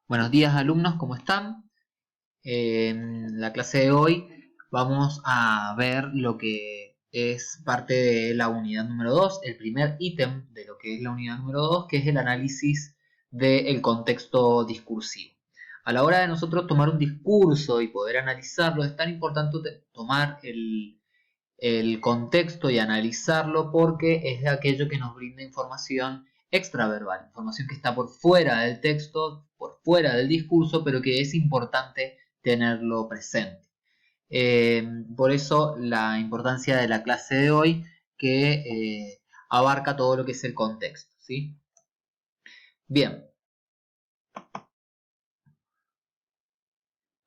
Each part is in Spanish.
Buenos días alumnos, ¿cómo están? En la clase de hoy vamos a ver lo que es parte de la unidad número 2, el primer ítem de lo que es la unidad número 2, que es el análisis del contexto discursivo. A la hora de nosotros tomar un discurso y poder analizarlo, es tan importante tomar el contexto y analizarlo porque es de aquello que nos brinda información extraverbal, información que está por fuera del texto, por fuera del discurso, pero que es importante tenerlo presente. Por eso la importancia de la clase de hoy que abarca todo lo que es el contexto, ¿sí? Bien,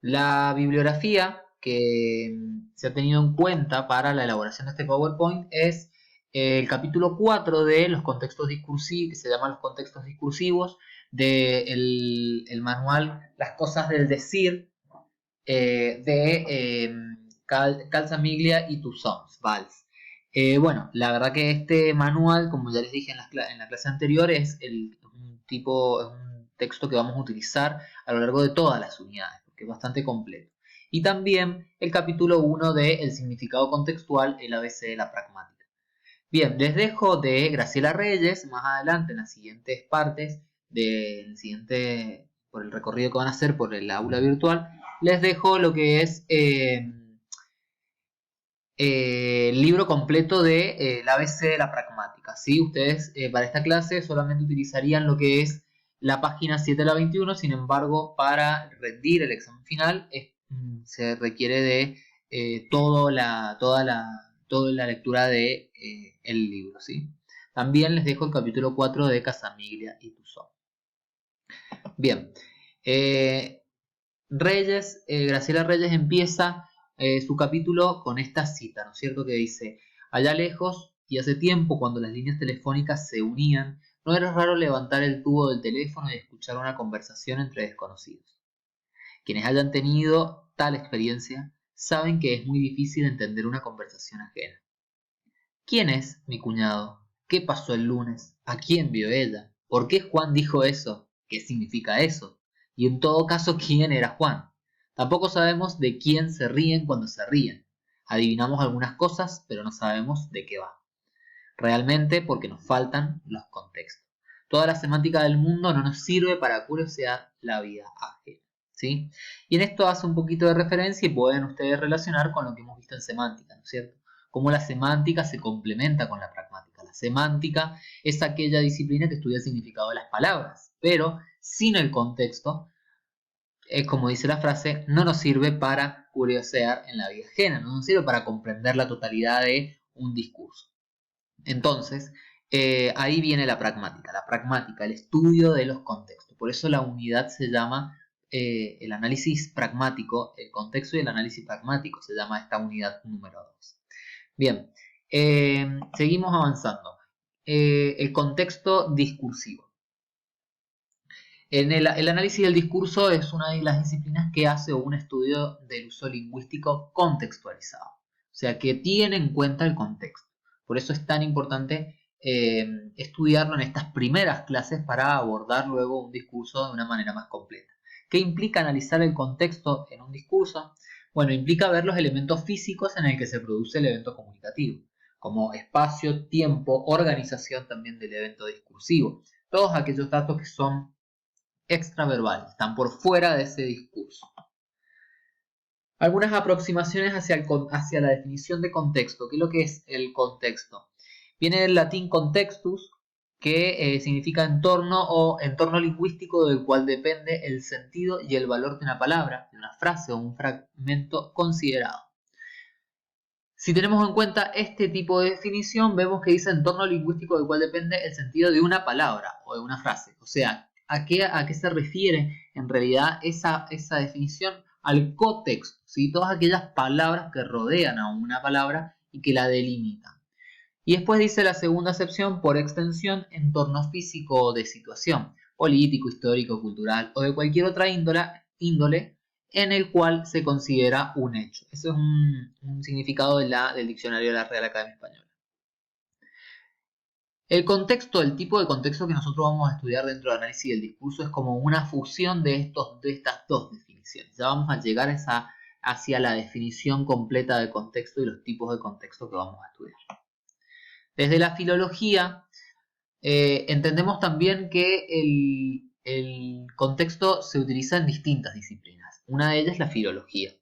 la bibliografía que se ha tenido en cuenta para la elaboración de este PowerPoint es el capítulo 4 de los contextos discursivos, que se llama los contextos discursivos, del el manual Las cosas del decir de Calzamiglia y Toussaint Valls. Bueno, la verdad que este manual, como ya les dije en la clase anterior, es un texto que vamos a utilizar a lo largo de todas las unidades, porque es bastante completo. Y también el capítulo 1 de El significado contextual, el ABC de la pragmática. Bien, les dejo de Graciela Reyes más adelante en las siguientes partes por el recorrido que van a hacer por el aula virtual. Les dejo lo que es el libro completo de el ABC de la pragmática. ¿Sí? Ustedes para esta clase solamente utilizarían lo que es la página 7 a la 21, sin embargo, para rendir el examen final se requiere de toda la lectura de el libro. ¿Sí? También les dejo el capítulo 4 de Casamiglia y Tussaud. Bien, Graciela Reyes empieza su capítulo con esta cita, ¿no es cierto? Que dice: allá lejos y hace tiempo, cuando las líneas telefónicas se unían, no era raro levantar el tubo del teléfono y escuchar una conversación entre desconocidos. Quienes hayan tenido tal experiencia saben que es muy difícil entender una conversación ajena. ¿Quién es mi cuñado? ¿Qué pasó el lunes? ¿A quién vio ella? ¿Por qué Juan dijo eso? ¿Qué significa eso? Y en todo caso, ¿quién era Juan? Tampoco sabemos de quién se ríen cuando se ríen. Adivinamos algunas cosas, pero no sabemos de qué va. Realmente porque nos faltan los contextos. Toda la semántica del mundo no nos sirve para curiosear la vida ajena. ¿Sí? Y en esto hace un poquito de referencia y pueden ustedes relacionar con lo que hemos visto en semántica, ¿no es cierto? Cómo la semántica se complementa con la pragmática. La semántica es aquella disciplina que estudia el significado de las palabras, pero sin el contexto, es como dice la frase, no nos sirve para curiosear en la vida ajena, no nos sirve para comprender la totalidad de un discurso. Entonces, ahí viene la pragmática. La pragmática, el estudio de los contextos. Por eso la unidad se llama el análisis pragmático, el contexto y el análisis pragmático se llama esta unidad número 2. Bien, seguimos avanzando. El contexto discursivo. El análisis del discurso es una de las disciplinas que hace un estudio del uso lingüístico contextualizado, o sea, que tiene en cuenta el contexto. Por eso es tan importante estudiarlo en estas primeras clases para abordar luego un discurso de una manera más completa. ¿Qué implica analizar el contexto en un discurso? Bueno, implica ver los elementos físicos en el que se produce el evento comunicativo, como espacio, tiempo, organización también del evento discursivo. Todos aquellos datos que son extraverbales, están por fuera de ese discurso. Algunas aproximaciones hacia la definición de contexto. ¿Qué es lo que es el contexto? Viene del latín contextus, que significa entorno o entorno lingüístico del cual depende el sentido y el valor de una palabra, de una frase o un fragmento considerado. Si tenemos en cuenta este tipo de definición, vemos que dice entorno lingüístico del cual depende el sentido de una palabra o de una frase. O sea, ¿a qué se refiere en realidad esa definición? Al contexto, ¿sí? Todas aquellas palabras que rodean a una palabra y que la delimitan. Y después dice la segunda acepción, por extensión, entorno físico o de situación, político, histórico, cultural o de cualquier otra índole en el cual se considera un hecho. Eso es un significado del diccionario de la Real Academia Española. El contexto, el tipo de contexto que nosotros vamos a estudiar dentro del análisis del discurso es como una fusión de estas dos definiciones. Ya vamos a llegar hacia la definición completa de contexto y los tipos de contexto que vamos a estudiar. Desde la filología, entendemos también que el contexto se utiliza en distintas disciplinas. Una de ellas es la filología.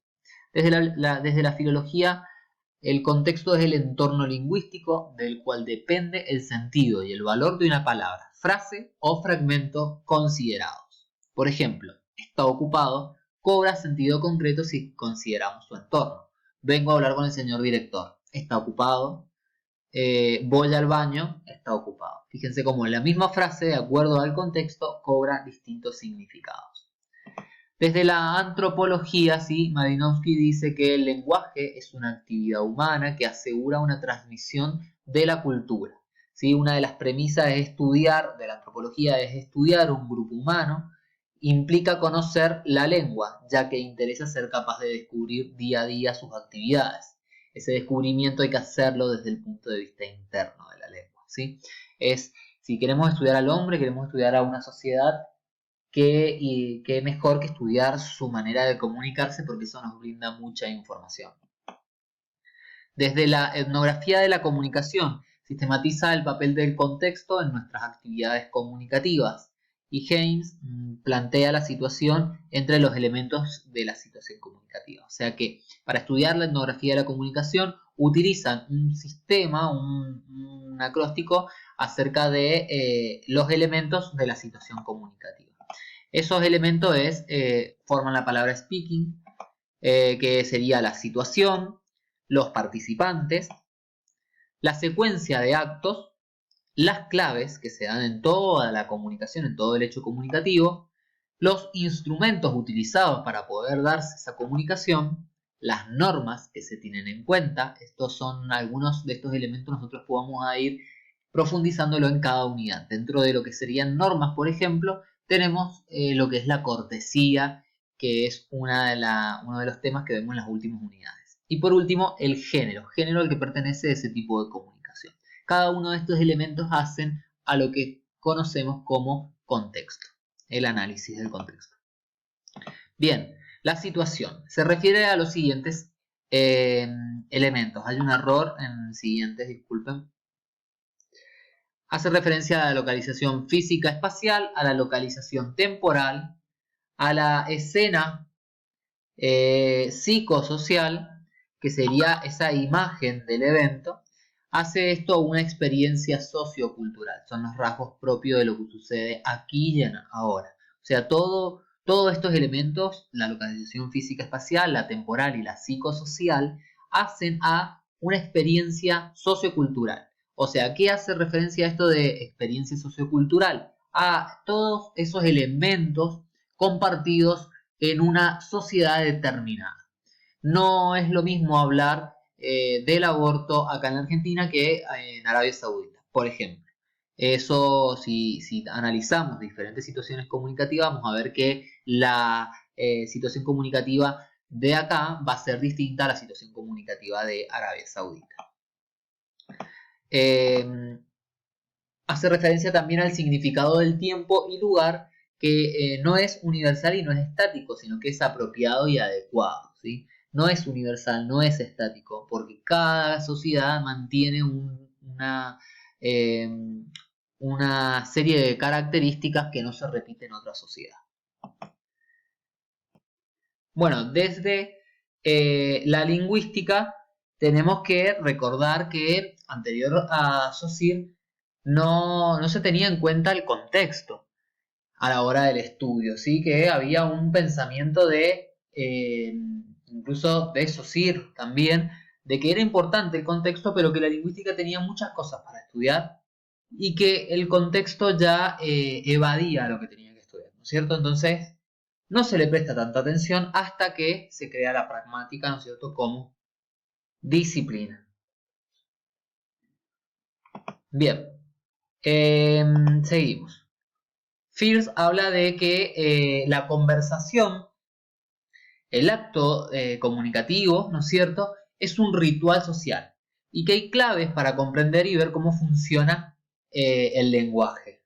Desde la filología, el contexto es el entorno lingüístico del cual depende el sentido y el valor de una palabra, frase o fragmento considerados. Por ejemplo, está ocupado cobra sentido concreto si consideramos su entorno. Vengo a hablar con el señor director. Está ocupado. Voy al baño. Está ocupado. Fíjense cómo la misma frase, de acuerdo al contexto, cobra distintos significados. Desde la antropología, ¿sí? Malinowski dice que el lenguaje es una actividad humana que asegura una transmisión de la cultura. ¿Sí? Una de las premisas de la antropología es estudiar un grupo humano, implica conocer la lengua, ya que interesa ser capaz de descubrir día a día sus actividades. Ese descubrimiento hay que hacerlo desde el punto de vista interno de la lengua, ¿sí? Si queremos estudiar al hombre, queremos estudiar a una sociedad, qué mejor que estudiar su manera de comunicarse, porque eso nos brinda mucha información. Desde la etnografía de la comunicación, sistematiza el papel del contexto en nuestras actividades comunicativas, y James plantea la situación entre los elementos de la situación comunicativa. O sea que para estudiar la etnografía de la comunicación utilizan un sistema, un acróstico acerca de los elementos de la situación comunicativa. Esos elementos forman la palabra speaking, que sería la situación, los participantes, la secuencia de actos, las claves que se dan en toda la comunicación, en todo el hecho comunicativo, los instrumentos utilizados para poder darse esa comunicación, las normas que se tienen en cuenta. Estos son algunos de estos elementos, nosotros podemos ir profundizándolo en cada unidad. Dentro de lo que serían normas, por ejemplo, tenemos lo que es la cortesía, que es uno de los temas que vemos en las últimas unidades. Y por último, el género al que pertenece ese tipo de comunicación. Cada uno de estos elementos hacen a lo que conocemos como contexto, el análisis del contexto. Bien, la situación se refiere a los siguientes elementos. Hay un error en siguientes, disculpen. Hace referencia a la localización física espacial, a la localización temporal, a la escena psicosocial, que sería esa imagen del evento. Hace esto una experiencia sociocultural. Son los rasgos propios de lo que sucede aquí y ahora. O sea, todos estos elementos, la localización física espacial, la temporal y la psicosocial, hacen a una experiencia sociocultural. O sea, ¿qué hace referencia a esto de experiencia sociocultural? A todos esos elementos compartidos en una sociedad determinada. No es lo mismo hablar del aborto acá en Argentina que en Arabia Saudita, por ejemplo. Eso, si analizamos diferentes situaciones comunicativas, vamos a ver que la situación comunicativa de acá va a ser distinta a la situación comunicativa de Arabia Saudita. Hace referencia también al significado del tiempo y lugar, que no es universal y no es estático, sino que es apropiado y adecuado, ¿sí? No es universal, no es estático, porque cada sociedad mantiene una serie de características que no se repiten en otra sociedad. Bueno, desde la lingüística tenemos que recordar que anterior a Saussure no se tenía en cuenta el contexto a la hora del estudio, ¿sí? Que había un pensamiento incluso de Saussure también, de que era importante el contexto, pero que la lingüística tenía muchas cosas para estudiar y que el contexto ya evadía lo que tenía que estudiar, ¿no es cierto? Entonces, no se le presta tanta atención hasta que se crea la pragmática, ¿no es cierto?, como disciplina. Bien, seguimos. Fierce habla de que la conversación, el acto comunicativo, ¿no es cierto?, es un ritual social y que hay claves para comprender y ver cómo funciona el lenguaje.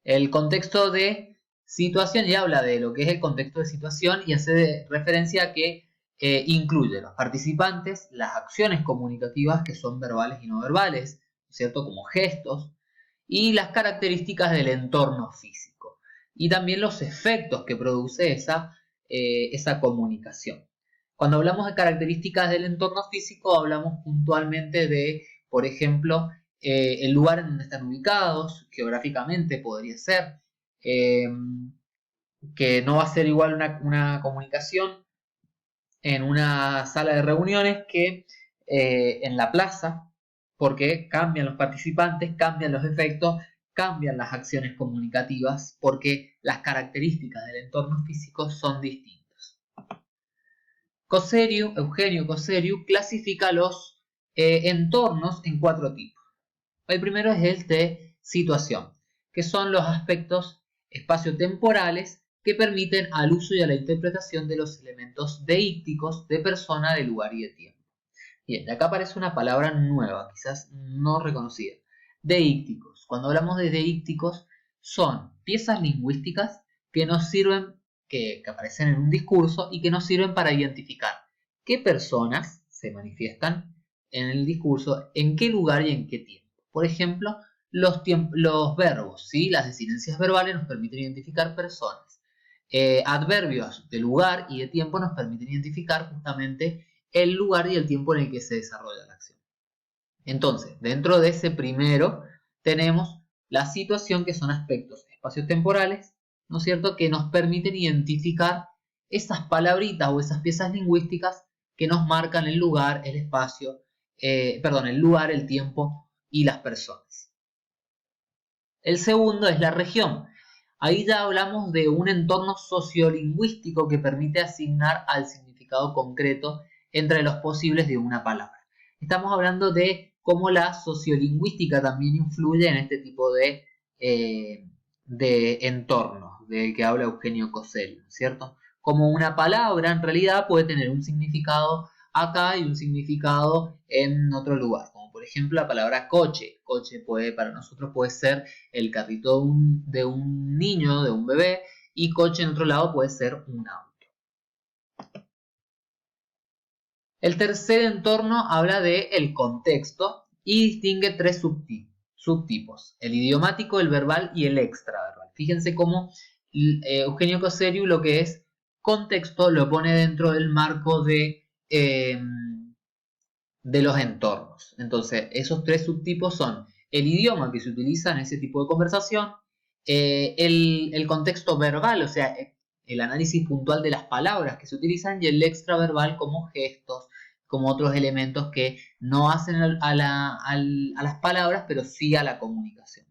El contexto de situación, y habla de lo que es el contexto de situación y hace referencia a que incluye los participantes, las acciones comunicativas que son verbales y no verbales, ¿cierto? Como gestos, y las características del entorno físico, y también los efectos que produce esa comunicación. Cuando hablamos de características del entorno físico, hablamos puntualmente de, por ejemplo, el lugar en donde están ubicados, geográficamente podría ser, que no va a ser igual una comunicación en una sala de reuniones que en la plaza, porque cambian los participantes, cambian los efectos, cambian las acciones comunicativas, porque las características del entorno físico son distintas. Eugenio Cosseriu clasifica los entornos en 4 tipos. El primero es el de situación, que son los aspectos espaciotemporales que permiten al uso y a la interpretación de los elementos deícticos de persona, de lugar y de tiempo. Bien, acá aparece una palabra nueva, quizás no reconocida. Deícticos. Cuando hablamos de deícticos, son piezas lingüísticas que nos sirven, que aparecen en un discurso y que nos sirven para identificar qué personas se manifiestan en el discurso, en qué lugar y en qué tiempo. Por ejemplo, los verbos, ¿sí? Las desinencias verbales nos permiten identificar personas. Adverbios de lugar y de tiempo nos permiten identificar justamente el lugar y el tiempo en el que se desarrolla la acción. Entonces, dentro de ese primero tenemos la situación, que son aspectos espaciotemporales, ¿no es cierto?, que nos permiten identificar esas palabritas o esas piezas lingüísticas que nos marcan el lugar, el espacio, el lugar, el tiempo y las personas. El segundo es la región. Ahí ya hablamos de un entorno sociolingüístico que permite asignar al significado concreto entre los posibles de una palabra. Estamos hablando de cómo la sociolingüística también influye en este tipo de entornos del que habla Eugenio Cosseriu, ¿cierto? Como una palabra en realidad puede tener un significado acá y un significado en otro lugar, como por ejemplo la palabra coche. Coche para nosotros puede ser el carrito de un niño, de un bebé, y coche en otro lado puede ser un auto. El tercer entorno habla del contexto y distingue 3 subtipos: el idiomático, el verbal y el extraverbal. Fíjense cómo Eugenio Cosseriu lo que es contexto lo pone dentro del marco de los entornos. Entonces, esos 3 subtipos son el idioma que se utiliza en ese tipo de conversación, el contexto verbal, o sea, el análisis puntual de las palabras que se utilizan, y el extraverbal como gestos, como otros elementos que no hacen a las palabras, pero sí a la comunicación.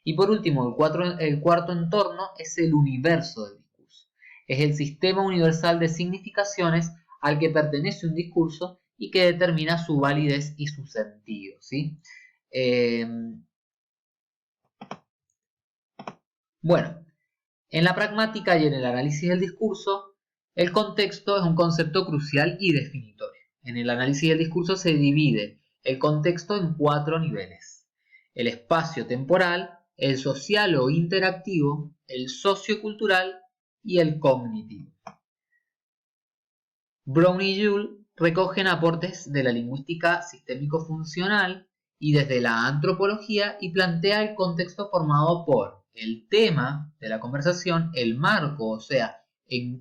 Y por último, el cuarto entorno es el universo del discurso. Es el sistema universal de significaciones al que pertenece un discurso y que determina su validez y su sentido, ¿sí? Bueno, en la pragmática y en el análisis del discurso, el contexto es un concepto crucial y definitorio. En el análisis del discurso se divide el contexto en 4 niveles: el espacio temporal, el social o interactivo, el sociocultural y el cognitivo. Brown y Joule recogen aportes de la lingüística sistémico-funcional y desde la antropología, y plantea el contexto formado por el tema de la conversación, el marco, o sea, en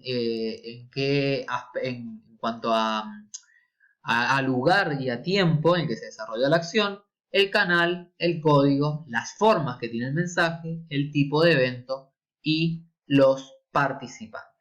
cuanto a lugar y a tiempo en que se desarrolla la acción, el canal, el código, las formas que tiene el mensaje, el tipo de evento y los participantes.